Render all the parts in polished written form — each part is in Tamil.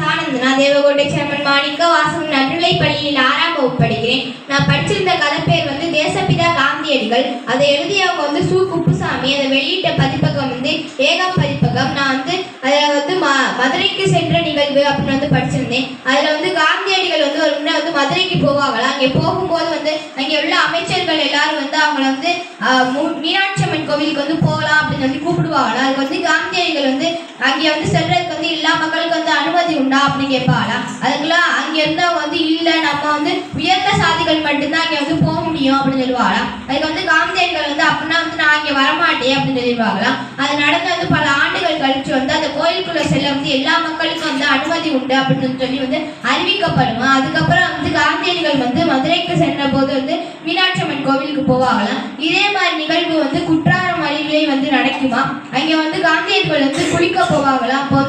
சானந்தனா தேவகோட்டை சேர்மன் மாணிக்க வாசகம் நடுநிலை பள்ளியில் 6ஆம் வகுப்பு படிக்கிறேன். நான் படிச்சிருந்த கதை பேர் தேசப்பிதா காந்தியடிகள். அதை எழுதியவங்க சு குப்புசாமி. அதை வெளியிட்ட பதிப்பகம் ஏகம் பதிப்பகம். நான் அதில் மதுரைக்கு சென்ற நிகழ்வு அப்படின்னு படிச்சிருந்தேன். அதில் காந்தியடிகள் ஒரு முன்னே மதுரைக்கு போவாங்களா. அங்கே போகும்போது அங்கே உள்ள அமைச்சர்கள் எல்லாரும் அவங்கள மீனாட்சி அம்மன் கோவிலுக்கு போகலாம் அப்படின்னு கூப்பிடுவாங்களா. அதுக்கு காந்தியடிகள் அங்கே செல்றதுக்கு எல்லா மக்களுக்கு அனுமதி உண்டா அப்படின்னு கேட்பாங்களா. அதுக்கெல்லாம் அங்கே இருந்தவங்க இல்லை, நம்ம உயர்ந்த சாதிகள் மட்டும்தான் அங்கே போக முடியும் அப்படின்னு சொல்லுவாங்களா. அதுக்கு காந்தியடிகள் அப்படின்னா நான் இங்கே வரமாட்டேன் அப்படின்னு சொல்லிடுவாங்களாம். அது நடந்து பல ஆண்டுகள் கழிச்சு அந்த கோயிலுக்குள்ள செல்ல எல்லா மக்களுக்கும் அனுமதி உண்டு அப்படின்னு சொல்லி அறிவிக்கப்படுமா. அதுக்கப்புறம் காந்தியடிகள் மதுரைக்கு சென்ற போது மீனாட்சி அம்மன் கோவிலுக்கு போவாங்களாம். இதே மாதிரி நிகழ்வு குற்றாலம் அருவிலே நடக்குமா. அங்கே காந்தியடிகள் குளிக்க போவாங்களாம். அப்போ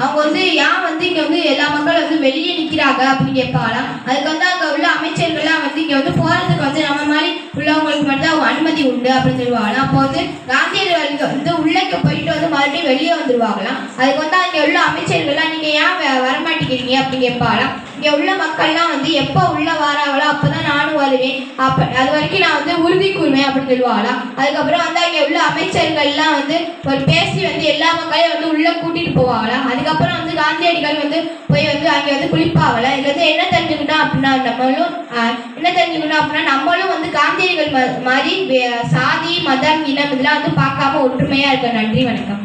அவங்க ஏன் இங்க எல்லா மக்களும் வெளியே நிற்கிறாங்க அப்படின்னு கேட்பாங்களாம். அதுக்கு அங்கே உள்ள அமைச்சர்கள்லாம் இங்க போறதுக்கு நம்ம மாதிரி உள்ளவங்களுக்கு மட்டும் அவங்க அனுமதி உண்டு அப்படின்னு சொல்லுவாங்களாம். அப்போ காந்தியடிகள் உள்ளக்கு போயிட்டு மறுபடியும் வெளியே வந்துருவாங்களாம். அதுக்கு அங்கே உள்ள அமைச்சர்கள்லாம் நீங்க ஏன் வரமாட்டேங்கிறீங்க அப்படின்னு கேட்பாங்களாம். இங்கே உள்ள மக்கள்லாம் எப்போ உள்ள வராங்களோ அப்போதான் நானும் வருவேன், அது வரைக்கும் நான் உறுதி கூறுவேன் அப்படின்னு சொல்லுவாங்களாம். அதுக்கப்புறம் அங்கே உள்ள அமைச்சர்கள்லாம் ஒரு பேசி எல்லா மக்களையும் உள்ள கூட்டிட்டு போவாங்களாம். அதுக்கப்புறம் காந்தியடிகள் போய் அங்கே குளிப்பாங்களாம். இதுல என்ன தெரிஞ்சுக்கிட்டோம் அப்படின்னா நம்மளும் காந்தியடிகள் மாதிரி சாதி மதம் இனம் இதெல்லாம் பார்க்காம ஒற்றுமையா இருக்க. நன்றி, வணக்கம்.